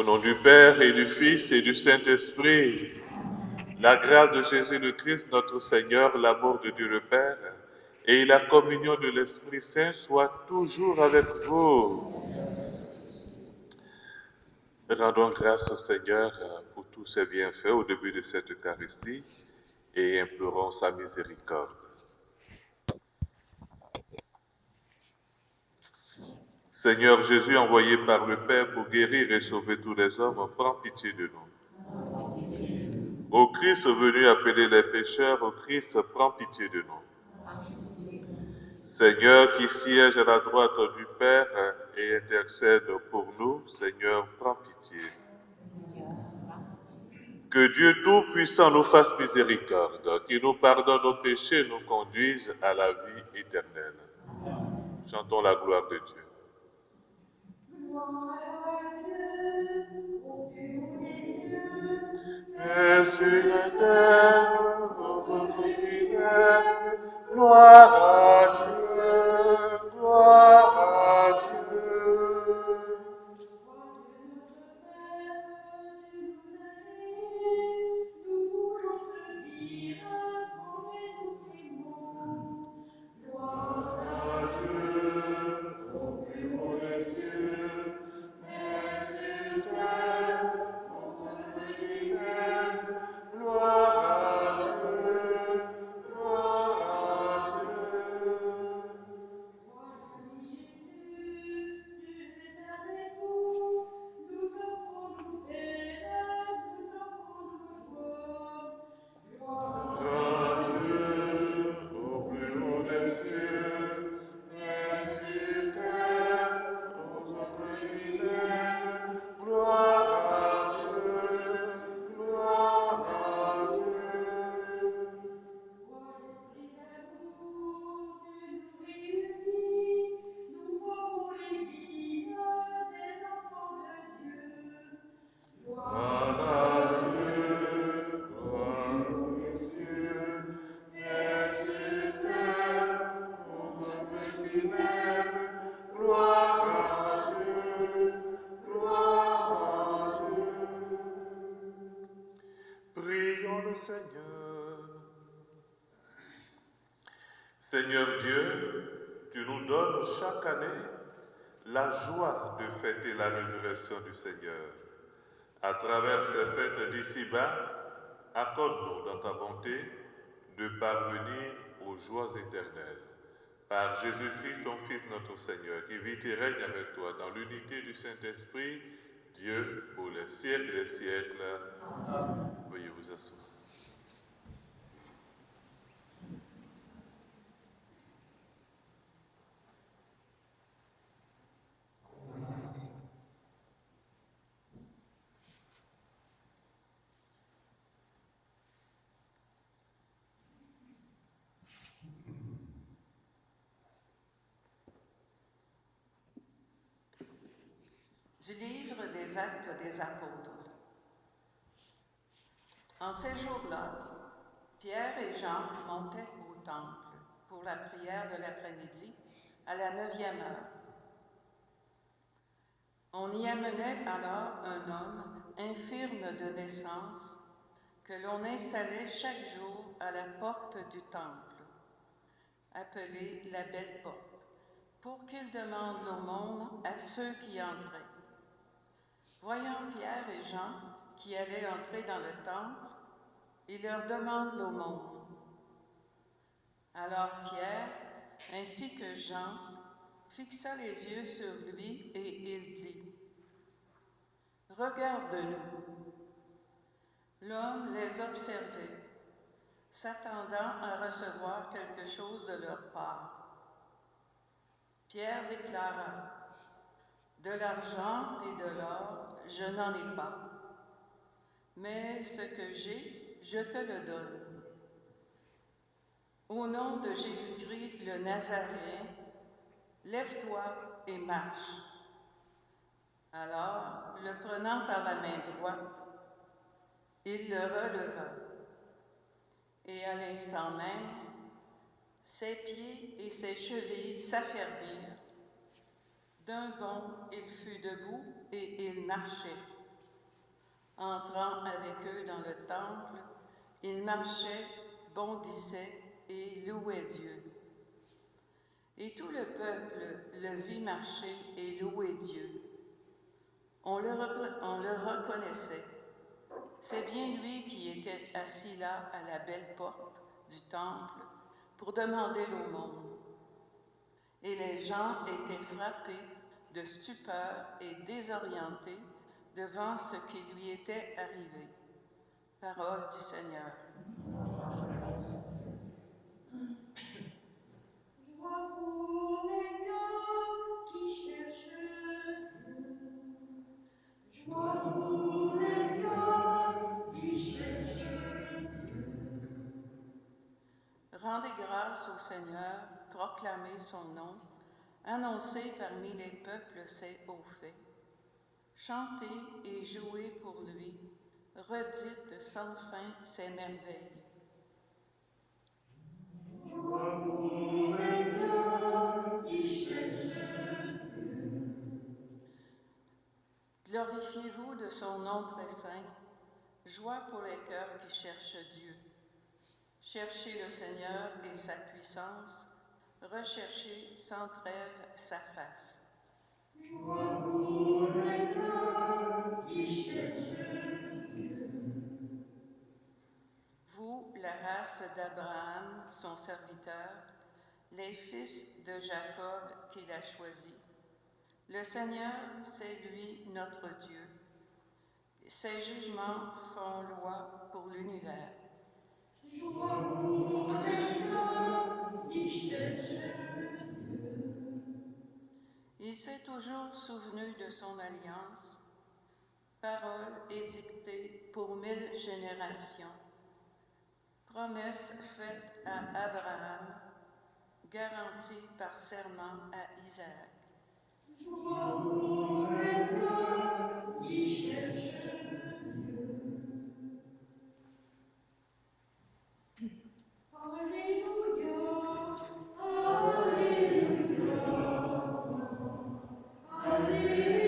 Au nom du Père et du Fils et du Saint-Esprit, la grâce de Jésus le Christ, notre Seigneur, l'amour de Dieu le Père et la communion de l'Esprit Saint soient toujours avec vous. Rendons grâce au Seigneur pour tous ses bienfaits au début de cette Eucharistie et implorons sa miséricorde. Seigneur Jésus, envoyé par le Père pour guérir et sauver tous les hommes, prends pitié de nous. Ô Christ venu appeler les pécheurs, ô Christ, prends pitié de nous. Seigneur qui siège à la droite du Père et intercède pour nous, Seigneur, prends pitié. Que Dieu Tout-Puissant nous fasse miséricorde, qu'il nous pardonne nos péchés et nous conduise à la vie éternelle. Chantons la gloire de Dieu. Et sur la terre, votre prière, gloire à Dieu, gloire à Dieu. Prions le Seigneur. Seigneur Dieu, tu nous donnes chaque année la joie de fêter la résurrection du Seigneur. À travers ces fêtes d'ici-bas, accorde-nous dans ta bonté de parvenir aux joies éternelles. Par Jésus-Christ, ton Fils, notre Seigneur, qui vit et règne avec toi dans l'unité du Saint-Esprit, Dieu, pour les siècles des siècles. Amen. Veuillez vous asseoir. Du livre des Actes des Apôtres. En ces jours-là, Pierre et Jean montaient au temple pour la prière de l'après-midi à la 9e heure. On y amenait alors un homme infirme de naissance que l'on installait chaque jour à la porte du temple, appelée la Belle Porte, pour qu'il demande l'aumône à ceux qui entraient. Voyant Pierre et Jean qui allaient entrer dans le temple, il leur demande l'aumône. Alors Pierre, ainsi que Jean, fixa les yeux sur lui et il dit : « Regarde-nous. » L'homme les observait, s'attendant à recevoir quelque chose de leur part. Pierre déclara : « De l'argent et de l'or, je n'en ai pas, mais ce que j'ai, je te le donne. Au nom de Jésus-Christ le Nazaréen, lève-toi et marche. » Alors, le prenant par la main droite, il le releva. Et à l'instant même, ses pieds et ses chevilles s'affermirent. D'un bond, il fut debout et il marchait. Entrant avec eux dans le temple, il marchait, bondissait et louait Dieu. Et tout le peuple le vit marcher et louer Dieu. On le reconnaissait. C'est bien lui qui était assis là à la belle porte du temple pour demander l'aumône. Et les gens étaient frappés de stupeur et désorientés devant ce qui lui était arrivé. Parole du Seigneur. Joie pour les cœurs qui cherchent Dieu. Joie pour les cœurs qui cherchent Dieu. Rendez grâce au Seigneur, proclamez son nom, annoncez parmi les peuples ses hauts faits. Chantez et jouez pour lui, redites sans fin ses merveilles. Joie pour les cœurs qui cherchent Dieu. Glorifiez-vous de son nom très saint, joie pour les cœurs qui cherchent Dieu. Cherchez le Seigneur et sa puissance, recherchez sans trêve sa face. Joie pour les cœurs qui cherchent Dieu. Vous, la race d'Abraham, son serviteur, les fils de Jacob qu'il a choisis. Le Seigneur, c'est lui notre Dieu. Ses jugements font loi pour l'univers. Joie pour les cœurs qui cherchent Dieu. Il s'est toujours souvenu de son alliance, parole édictée pour 1000 générations, promesse faite à Abraham, garantie par serment à Isaac. Joie pour les cœurs qui cherchent Dieu. Alléluia, Alléluia, Alléluia.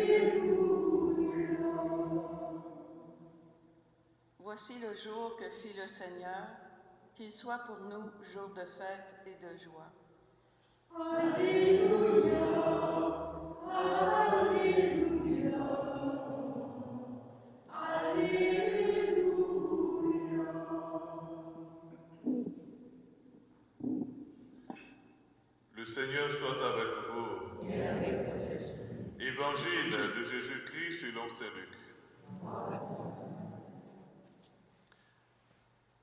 Voici le jour que fit le Seigneur, qu'il soit pour nous jour de fête et de joie. Alléluia, Alléluia, Alléluia. Le Seigneur soit avec vous. Évangile de Jésus-Christ selon saint Luc.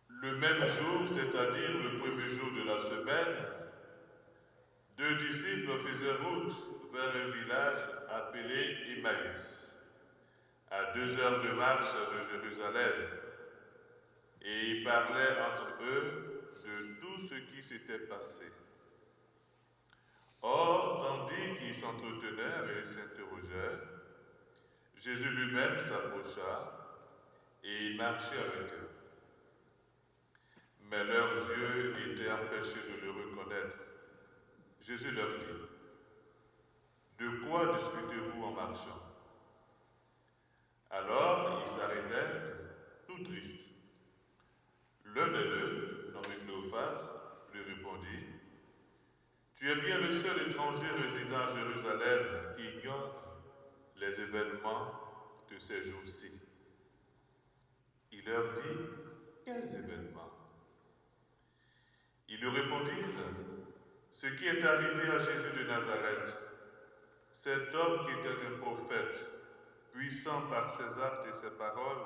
Le même jour, c'est-à-dire le premier jour de la semaine, 2 disciples faisaient route vers un village appelé Emmaüs, à 2 heures de marche de Jérusalem, et ils parlaient entre eux de tout ce qui s'était passé. Or, tandis qu'ils s'entretenaient et s'interrogeaient, Jésus lui-même s'approcha et il marchait avec eux. Mais leurs yeux étaient empêchés de le reconnaître. Jésus leur dit, « De quoi discutez-vous en marchant ?» Alors ils s'arrêtèrent, tout tristes. L'un des deux, nommé Cléophas, lui répondit, « Tu es bien le seul étranger résidant à Jérusalem qui ignore les événements de ces jours-ci. » Il leur dit, « Quels événements ?» Ils lui répondirent, « Ce qui est arrivé à Jésus de Nazareth, cet homme qui était un prophète, puissant par ses actes et ses paroles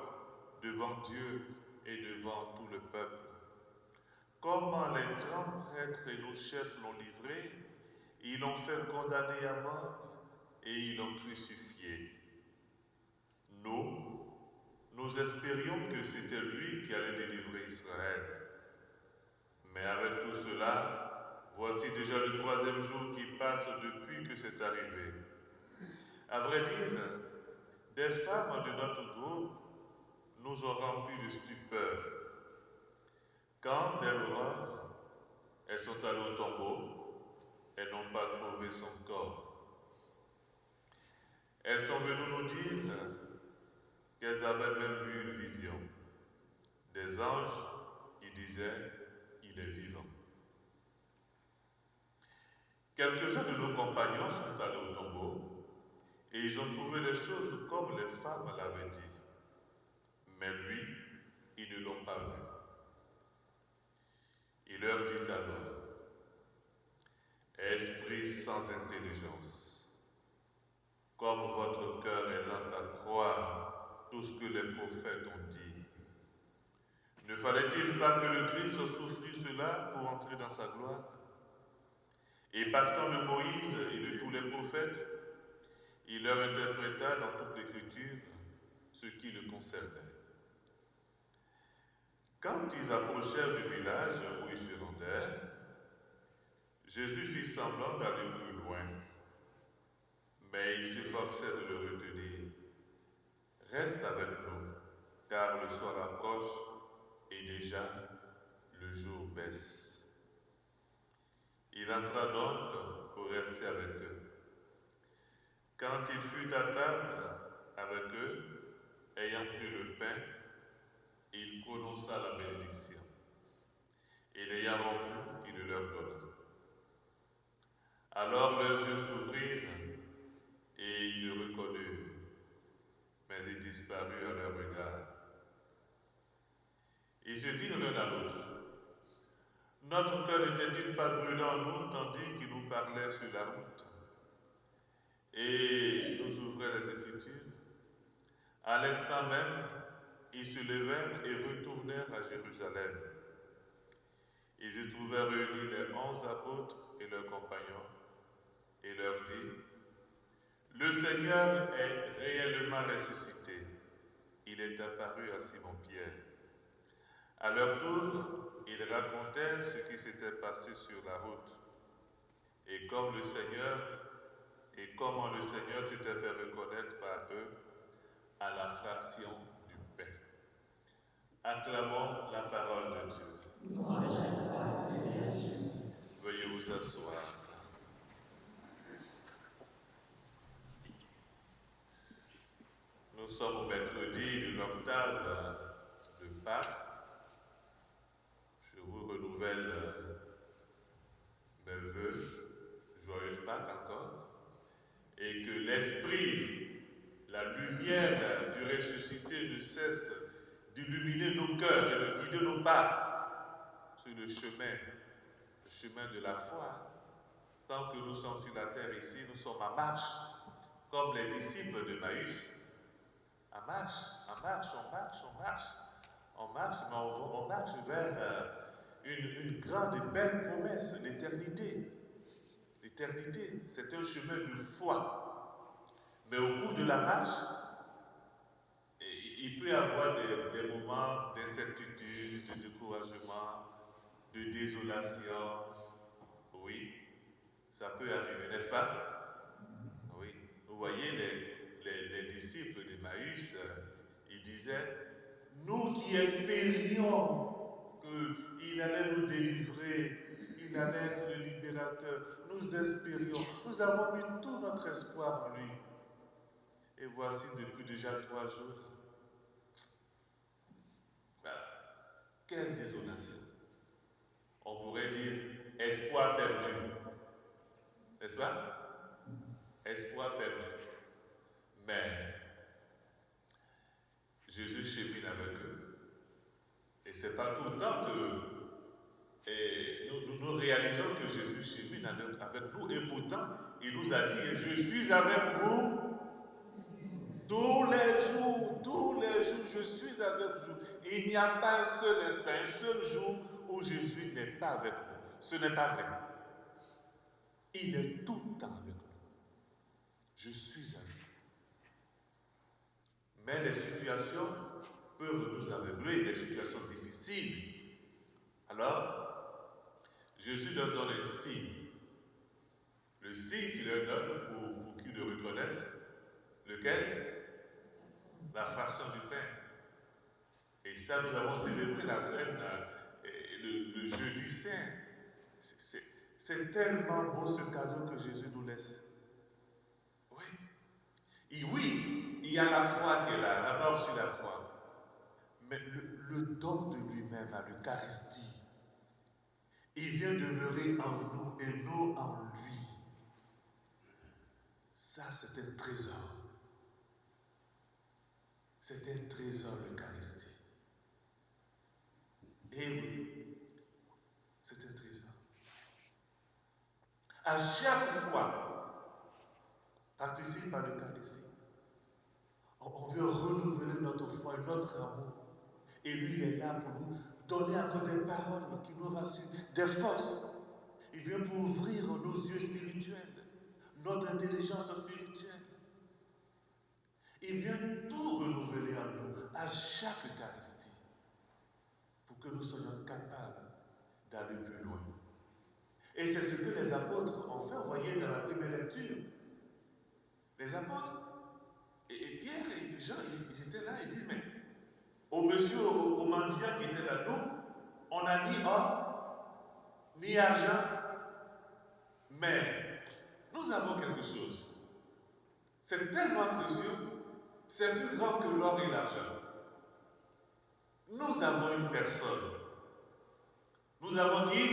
devant Dieu et devant tout le peuple. Comment les grands prêtres et nos chefs l'ont livré, ils l'ont fait condamner à mort et ils l'ont crucifié. Nous espérions que c'était lui qui allait délivrer Israël. Mais avec tout cela, voici déjà le 3e jour qui passe depuis que c'est arrivé. À vrai dire, des femmes de notre groupe nous ont remplis de stupeur. Quand, dès l'aurore, elles sont allées au tombeau, elles n'ont pas trouvé son corps. Elles sont venues nous dire qu'elles avaient même vu une vision. Des anges qui disaient, il est vivant. Quelques-uns de nos compagnons sont allés au tombeau et ils ont trouvé les choses comme les femmes l'avaient dit. Mais lui, ils ne l'ont pas vu. Il leur dit alors, esprit sans intelligence, comme votre cœur est lent à croire tout ce que les prophètes ont dit, ne fallait-il pas que le Christ souffrît cela pour entrer dans sa gloire? Et partant de Moïse et de tous les prophètes, il leur interpréta dans toute l'Écriture ce qui le concernait. Quand ils approchèrent du village où ils se rendèrent, Jésus fit semblant d'aller plus loin, mais il s'efforçait de le retenir. Reste avec nous, car le soir approche et déjà le jour baisse. Il entra donc pour rester avec eux. Quand il fut à table avec eux, ayant pris le pain, il prononça la bénédiction. Et l'ayant rompu, il le leur donna. Alors leurs yeux s'ouvrirent et ils le reconnurent, mais il disparut à leur regard. Ils se dirent l'un à l'autre, notre cœur n'était-il pas brûlant en nous tandis qu'il nous parlait sur la route et nous ouvrait les Écritures? À l'instant même, ils se levèrent et retournèrent à Jérusalem. Ils y trouvèrent réunis les 11 apôtres et leurs compagnons et leur dit, le Seigneur est réellement ressuscité. Il est apparu à Simon-Pierre. À leur tour, ils racontèrent ce qui s'était passé sur la route et comment le Seigneur s'était fait reconnaître par eux à la fraction du pain. Acclamons la parole de Dieu. Veuillez vous asseoir. Nous sommes au mercredi de l'octave de Pâques. Je vous renouvelle mes vœux, joyeuse Pâques encore, et que l'esprit, la lumière du ressuscité ne cesse d'illuminer nos cœurs et de guider nos pas sur le chemin de la foi. Tant que nous sommes sur la terre ici, nous sommes en marche, comme les disciples de Maüs. En marche, on marche, mais on marche vers une grande et belle promesse, l'éternité. L'éternité, c'est un chemin de foi. Mais au bout de la marche, il peut y avoir des moments d'incertitude, de découragement, de désolation. Oui, ça peut arriver, n'est-ce pas? Oui. Vous voyez, les disciples d'Emmaüs, ils disaient, nous qui espérions qu'il allait nous délivrer, il allait être le libérateur, nous espérions, nous avons mis tout notre espoir en lui. Et voici depuis déjà 3 jours. Voilà. Quelle désolation. On pourrait dire espoir perdu. N'est-ce pas? Espoir perdu. Mais Jésus chemine avec eux. Et ce n'est pas tout le temps que nous réalisons que Jésus chemine avec nous. Et pourtant, il nous a dit, je suis avec vous tous les jours, je suis avec vous. Il n'y a pas un seul instant, un seul jour où Jésus n'est pas avec nous. Ce n'est pas vrai. Il est tout le temps avec nous. Je suis avec vous. Mais les situations peuvent nous aveugler, des situations difficiles. Alors, Jésus leur donne un signe. Le signe qu'il leur donne pour qu'ils le reconnaissent, lequel? La fraction du pain. Et ça, nous avons célébré la scène le jeudi saint. C'est tellement beau ce cadeau que Jésus nous laisse. Oui. Et oui, il y a la croix qui est là, la mort sur la croix. Mais le don de lui-même, l'Eucharistie, il vient demeurer en nous et nous en lui. Ça, c'est un trésor. C'est un trésor, l'Eucharistie. Et oui, c'est un trésor. À chaque fois, participe à l'Eucharistie. On veut renouveler notre foi, notre amour. Et lui, il est là pour nous donner encore des paroles qui nous rassurent, des forces. Il vient pour ouvrir nos yeux spirituels, notre intelligence spirituelle. Il vient tout renouveler en nous, à chaque Eucharistie, pour que nous soyons capables d'aller plus loin. Et c'est ce que les apôtres ont fait, vous voyez, dans la première lecture. Les apôtres, et Pierre et Jean, ils étaient là, ils disent, mais au monsieur, au mendiant qui était là, nous, on n'a ni or, ni argent, mais nous avons quelque chose. C'est tellement précieux, c'est plus grand que l'or et l'argent. Nous avons une personne. Nous avons qui?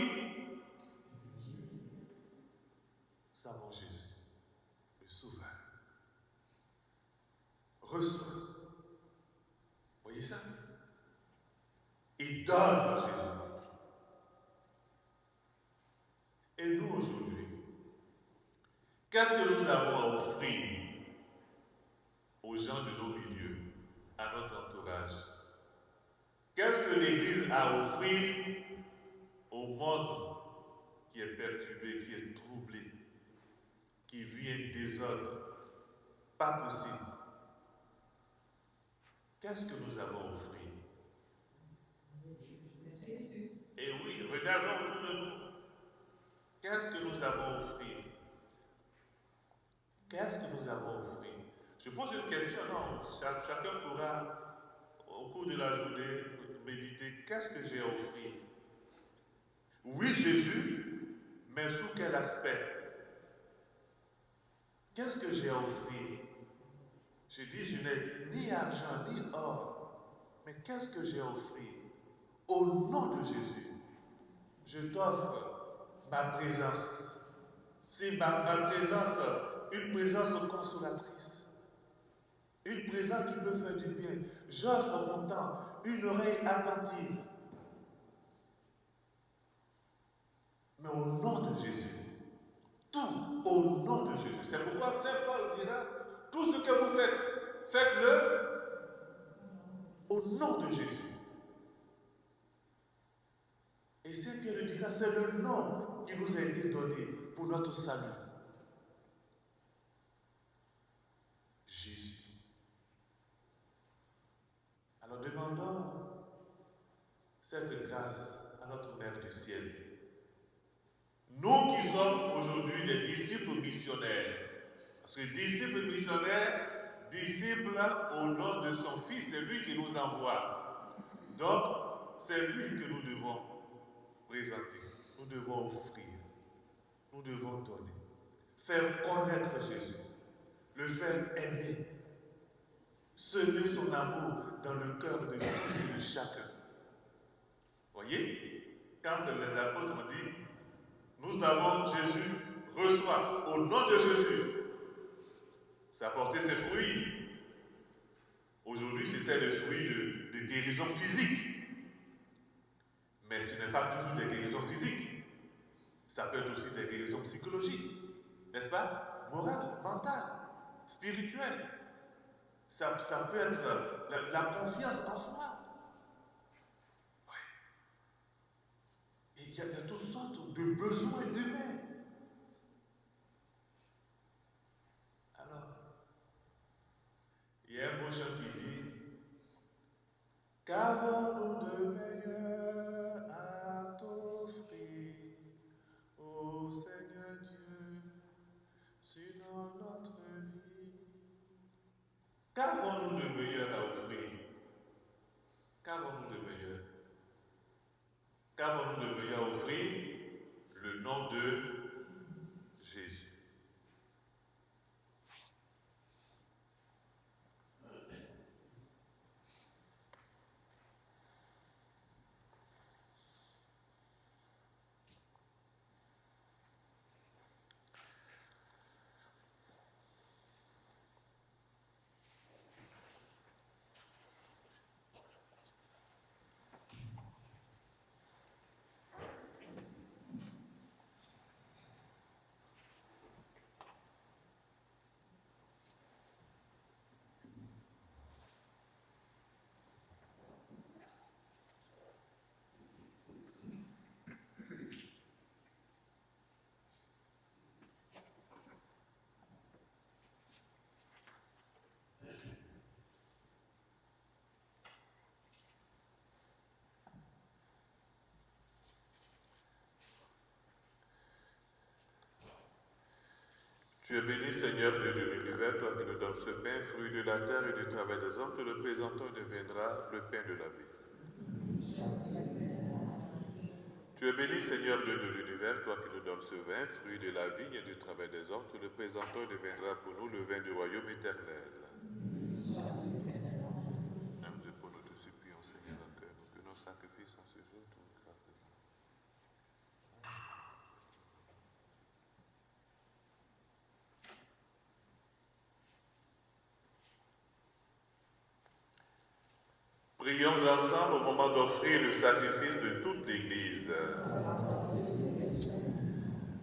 Nous avons Jésus, le Sauveur. Reçois. Voyez ça? Il donne Jésus. Et nous aujourd'hui, qu'est-ce que nous avons à offrir aux gens de nos milieux, à notre entourage? Qu'est-ce que l'Église a à offrir au monde qui est perturbé, qui est troublé, qui vit un désordre? Pas possible. Qu'est-ce que nous avons à offrir? Et oui, regardons autour de nous. Qu'est-ce que nous avons à offrir? Qu'est-ce que nous avons à offrir? Je pose une question, non, chacun pourra, au cours de la journée, méditer, qu'est-ce que j'ai à offrir? Oui, Jésus, mais sous quel aspect? Qu'est-ce que j'ai à offrir? Je dis, je n'ai ni argent, ni or, mais qu'est-ce que j'ai à offrir? Au nom de Jésus, je t'offre ma présence. C'est ma présence, une présence consolatrice, une présence qui peut faire du bien. J'offre mon temps, une oreille attentive. Mais au nom de Jésus, tout au nom de Jésus. C'est pourquoi Saint Paul dira, tout ce que vous faites, faites-le au nom de Jésus. Et Saint Pierre dira, c'est le nom qui nous a été donné pour notre salut. Jésus. Alors demandons cette grâce à notre Mère du ciel. Nous qui sommes aujourd'hui des disciples missionnaires, parce que disciples missionnaires, disciples au nom de son Fils, c'est lui qui nous envoie. Donc, c'est lui que nous devons présenter, nous devons offrir, nous devons donner, faire connaître Jésus, le faire aimer, semer son amour dans le cœur de tous et de chacun. Voyez, quand les apôtres ont dit, nous avons Jésus, reçoit au nom de Jésus, ça a porté ses fruits. Aujourd'hui, c'était le fruit de guérison physique. Mais ce n'est pas toujours des guérisons physiques. Ça peut être aussi des guérisons psychologiques, n'est-ce pas? Morales, mentales, spirituelles. Ça peut être la confiance en soi. Ouais. Et il y a toutes sortes de besoins humains. Alors, il y a un beau chant qui dit, qu'avons-nous de meilleur à t'offrir, ô Seigneur Dieu, sur notre vie? Qu'avons-nous de meilleur à offrir? Qu'avons-nous de meilleur? Qu'avons-nous de meilleur à offrir? Le nom de Jésus. Tu es béni, Seigneur Dieu de l'univers, toi qui nous donnes ce pain, fruit de la terre et du travail des hommes, te le présentons et deviendra le pain de la vie. Tu es béni, Seigneur Dieu de l'univers, toi qui nous donnes ce vin, fruit de la vigne et du travail des hommes, te le présentons et deviendra pour nous le vin du royaume éternel. Nous pour nous te supplions, Seigneur, que nos sacrifices en ce jour trouvent grâce devant toi. Prions ensemble au moment d'offrir le sacrifice de toute l'Église.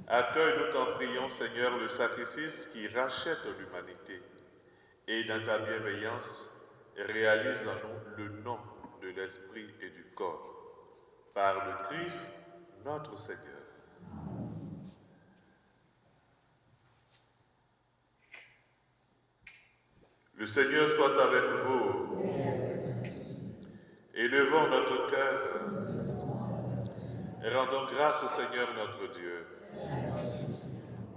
Accueille-nous t'en prions, Seigneur, le sacrifice qui rachète l'humanité. Et dans ta bienveillance, réalise en nous le nom de l'Esprit et du corps. Par le Christ, notre Seigneur. Le Seigneur soit avec vous. Élevons notre cœur et rendons grâce au Seigneur notre Dieu.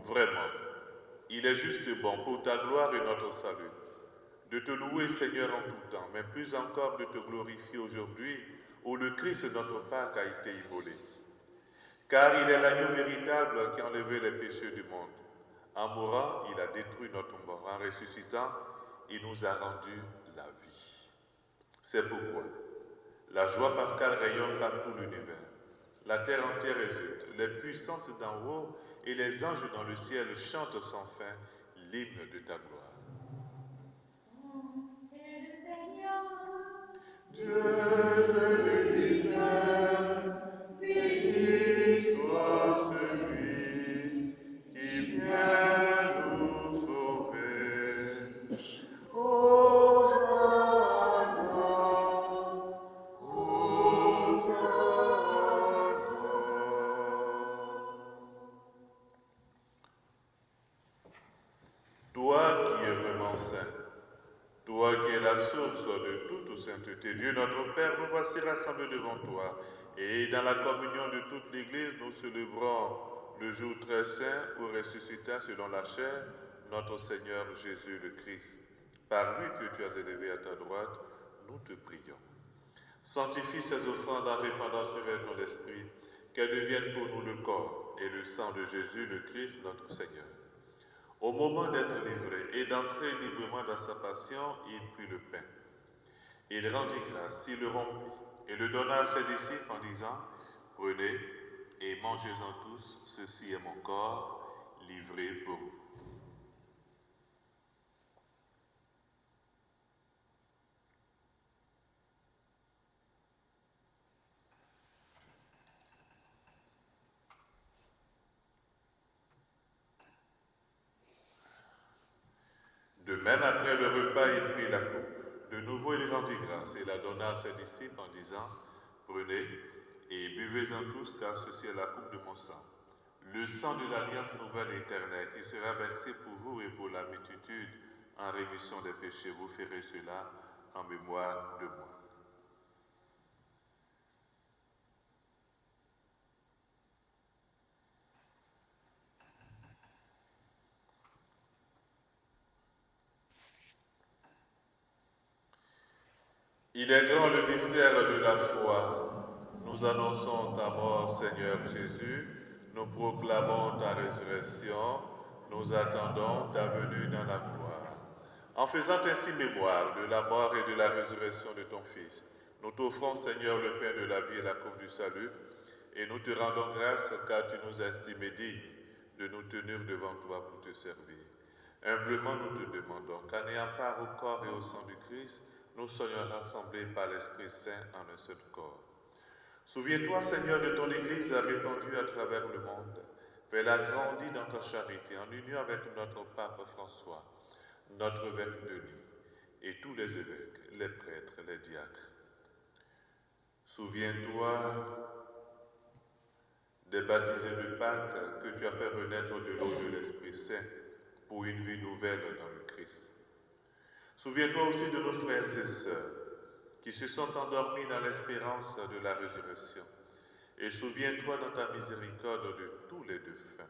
Vraiment, il est juste et bon pour ta gloire et notre salut de te louer, Seigneur, en tout temps, mais plus encore de te glorifier aujourd'hui où le Christ, notre Pâque, a été immolé. Car il est l'agneau véritable qui a enlevé les péchés du monde. En mourant, il a détruit notre mort. En ressuscitant, il nous a rendu la vie. C'est pourquoi la joie pascale rayonne par tout l'univers. La terre entière exulte, les puissances d'en haut et les anges dans le ciel chantent sans fin l'hymne de ta gloire. Dieu de l'univers, béni soit celui qui vient nous sauver. Hosanna, Hosanna. Toi qui es vraiment saint, toi qui es la source de toute sainteté, Dieu notre Père, nous voici rassemblés devant toi. Et dans la communion de toute l'Église, nous célébrons le jour très saint où ressuscita selon la chair notre Seigneur Jésus le Christ. Par lui que tu as élevé à ta droite, nous te prions. Sanctifie ces offrandes en répandant sur elles ton esprit, qu'elles deviennent pour nous le corps et le sang de Jésus le Christ notre Seigneur. Au moment d'être livré et d'entrer librement dans sa passion, il prit le pain. Il rendit grâce, il le rompit et le donna à ses disciples en disant, « Prenez et mangez-en tous, ceci est mon corps livré pour vous. » De même, après le repas, il prit la coupe. De nouveau, il rendit grâce et la donna à ses disciples en disant, « Prenez et buvez-en tous, car ceci est la coupe de mon sang, le sang de l'alliance nouvelle et éternelle, qui sera versé pour vous et pour la multitude en rémission des péchés. Vous ferez cela en mémoire de moi. » Il est grand le mystère de la foi. Nous annonçons ta mort, Seigneur Jésus. Nous proclamons ta résurrection. Nous attendons ta venue dans la gloire. En faisant ainsi mémoire de la mort et de la résurrection de ton Fils, nous t'offrons, Seigneur, le pain de la vie et la coupe du salut, et nous te rendons grâce car tu nous as estimés dignes de nous tenir devant toi pour te servir. Humblement, nous te demandons qu'en ayant part au corps et au sang du Christ, nous soyons rassemblés par l'Esprit Saint en un seul corps. Souviens-toi, Seigneur, de ton Église répandue à travers le monde. Fais-la grandir dans ta charité, en union avec notre pape François, notre évêque Denis, et tous les évêques, les prêtres, les diacres. Souviens-toi des baptisés de Pâques que tu as fait renaître de l'eau de l'Esprit Saint pour une vie nouvelle dans le Christ. Souviens-toi aussi de nos frères et sœurs qui se sont endormis dans l'espérance de la résurrection. Et souviens-toi dans ta miséricorde de tous les défunts.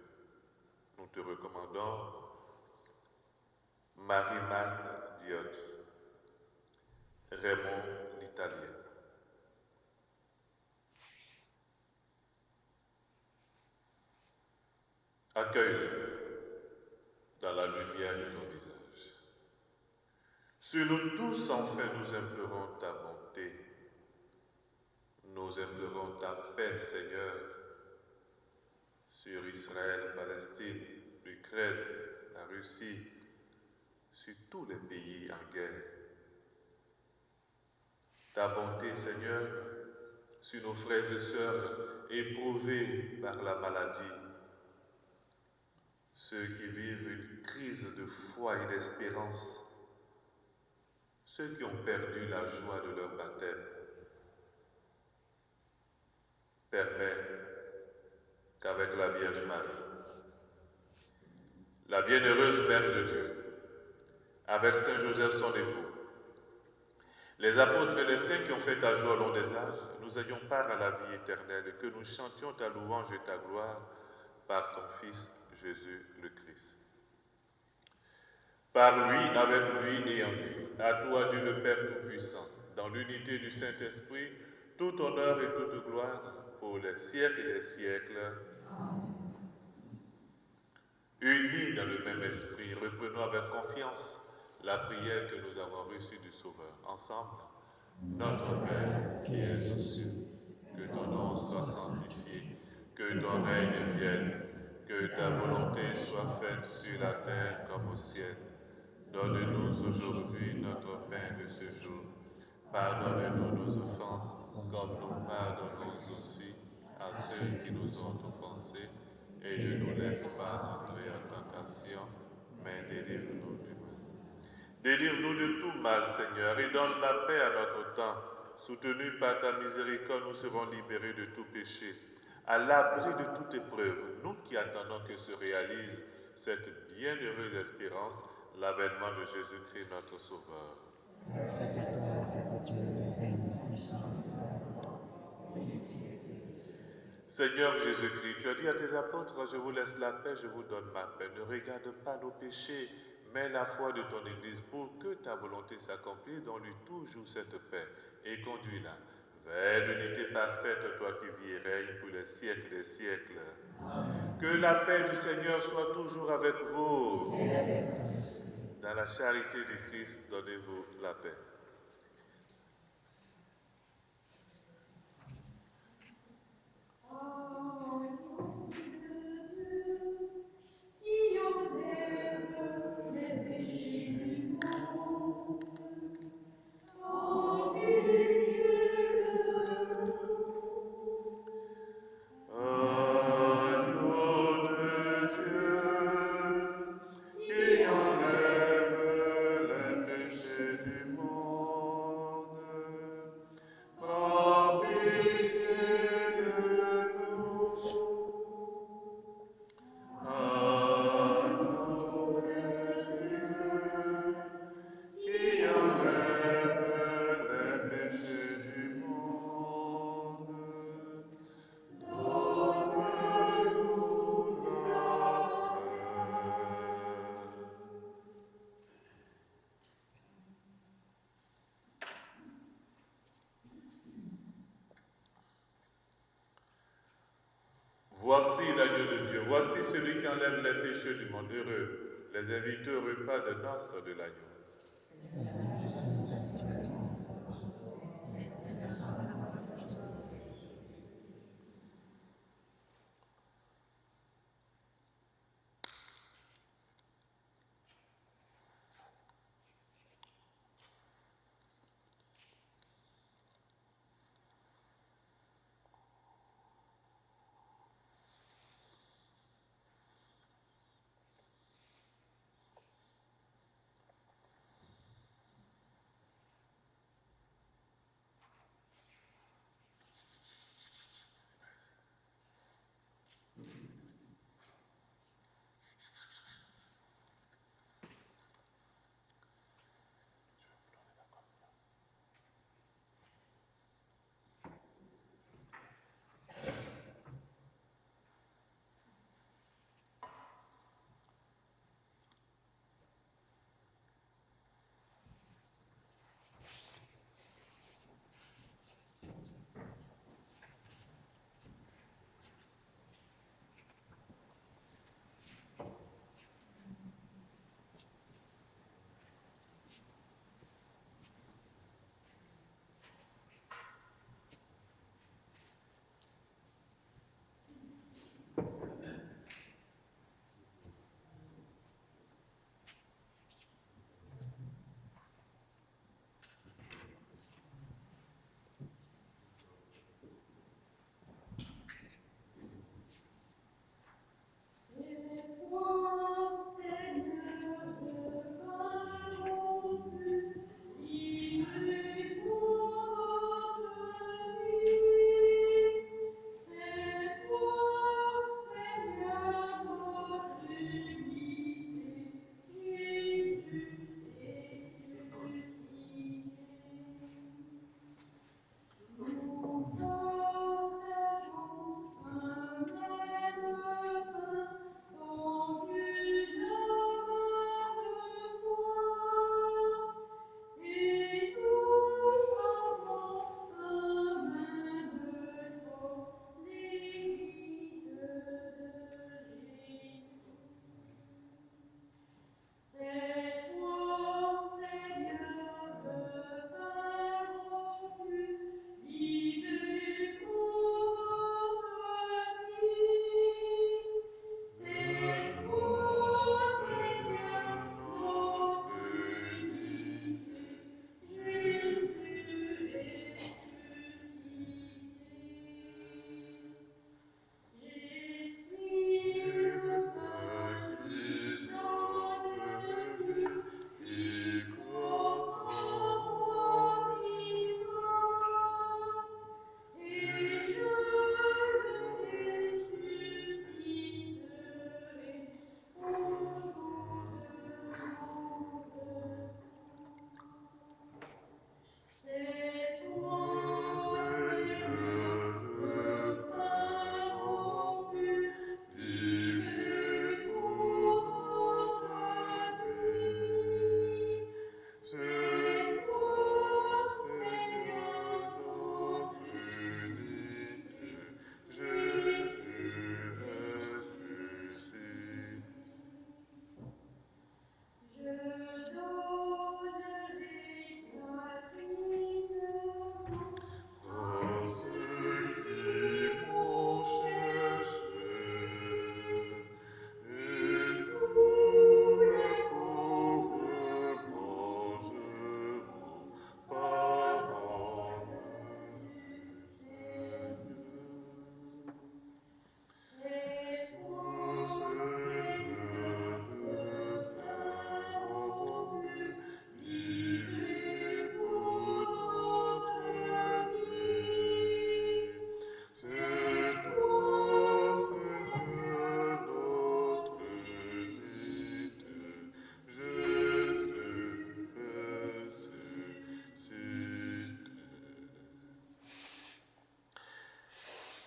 Nous te recommandons Marie-Marthe Diot, Raymond l'Italien. Accueille-les dans la lumière de ton visage. Sur nous tous, enfin, nous implorons ta bonté. Nous implorons ta paix, Seigneur, sur Israël, Palestine, l'Ukraine, la Russie, sur tous les pays en guerre. Ta bonté, Seigneur, sur nos frères et sœurs éprouvés par la maladie, ceux qui vivent une crise de foi et d'espérance, ceux qui ont perdu la joie de leur baptême. Permets qu'avec la Vierge Marie, la bienheureuse Mère de Dieu, avec Saint Joseph son époux, les apôtres et les saints qui ont fait ta joie au long des âges, nous ayons part à la vie éternelle et que nous chantions ta louange et ta gloire par ton Fils Jésus le Christ. Par lui, avec lui et en lui, à toi Dieu le Père Tout-Puissant, dans l'unité du Saint-Esprit, tout honneur et toute gloire pour les siècles des siècles. Unis dans le même esprit, reprenons avec confiance la prière que nous avons reçue du Sauveur. Ensemble, notre Père qui es aux cieux, que ton nom soit sanctifié, que ton règne vienne, que ta volonté soit faite sur la terre comme au ciel. Donne-nous aujourd'hui notre pain de ce jour. Pardonne-nous nos offenses, comme nous pardonnons aussi à ceux qui nous ont offensés. Et ne nous laisse pas entrer en tentation, mais délivre-nous du mal. Délivre-nous de tout mal, Seigneur, et donne la paix à notre temps. Soutenus par ta miséricorde, nous serons libérés de tout péché. À l'abri de toute épreuve, nous qui attendons que se réalise cette bienheureuse espérance, l'avènement de Jésus-Christ, notre Sauveur. Grâce à toi, que Dieu règne en puissance. Seigneur Jésus-Christ, tu as dit à tes apôtres, je vous laisse la paix, je vous donne ma paix. Ne regarde pas nos péchés, mais la foi de ton Église pour que ta volonté s'accomplisse. Donne-lui toujours cette paix et conduis-la vers l'unité parfaite, toi qui vis et règnes pour les siècles des siècles. Que la paix du Seigneur soit toujours avec vous. Dans la charité du Christ, donnez-vous la paix. Qui enlève les péchés du monde, en pitié de nous. Agneau de Dieu, qui enlève les péchés du monde, prends pitié de nous. Agneau de Dieu, qui enlève les péchés du monde, donne-nous la paix. Voici l'agneau de Dieu, voici celui qui enlève les péchés du monde. Heureux, les invités au repas de noces de l'agneau.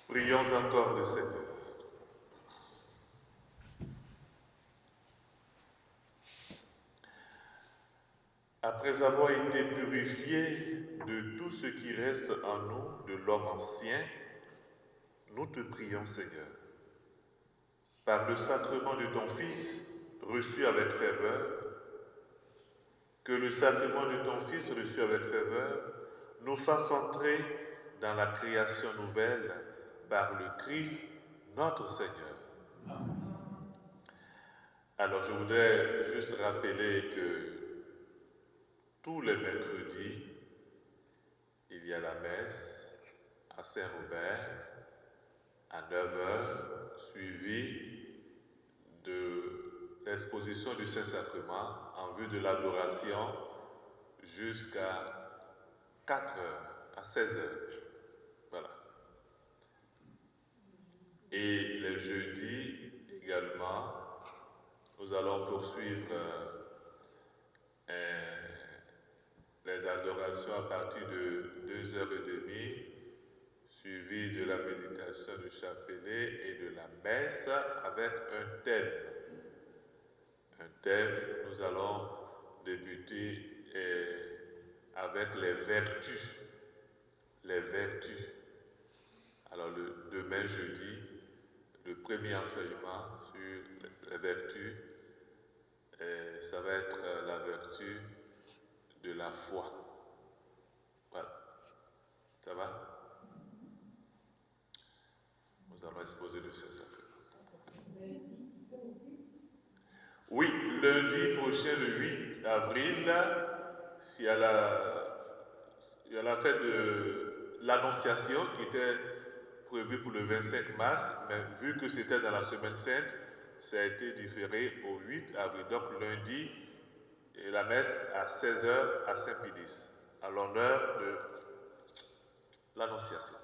Prions encore le Seigneur. Après avoir été purifiés de tout ce qui reste en nous, de l'homme ancien, nous te prions, Seigneur, par le sacrement de ton Fils, reçu avec ferveur, que le sacrement de ton Fils, reçu avec ferveur, nous fasse entrer dans la création nouvelle par le Christ, notre Seigneur. Alors je voudrais juste rappeler que tous les mercredis, il y a la messe à Saint-Robert à 9h, suivie de l'exposition du Saint-Sacrement en vue de l'adoration jusqu'à 4h, à 16h. Voilà. Et les jeudis également, nous allons poursuivre les adorations à partir de 2h30, suivi de la méditation du chapelet et de la messe avec un thème. Un thème, nous allons débuter avec les vertus. Les vertus. Alors demain jeudi, le premier enseignement sur les vertus, ça va être la vertu de la foi. Voilà. Ça va? Nous allons exposer le Saint-Sacrement. Oui, lundi prochain, le 8 avril, il y a la fête de l'Annonciation qui était prévue pour le 25 mars, mais vu que c'était dans la Semaine Sainte, ça a été différé au 8 avril. Donc lundi, et la messe à 16h à Saint-Pédis, à l'honneur de l'Annonciation.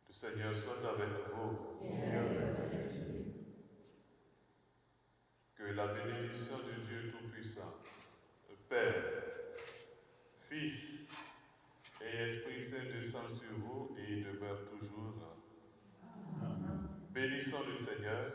Le Seigneur soit avec vous. Que la bénédiction de Dieu Tout-Puissant, le Père, Fils et Esprit Saint descendent sur vous et demeure toujours. Bénissons le Seigneur.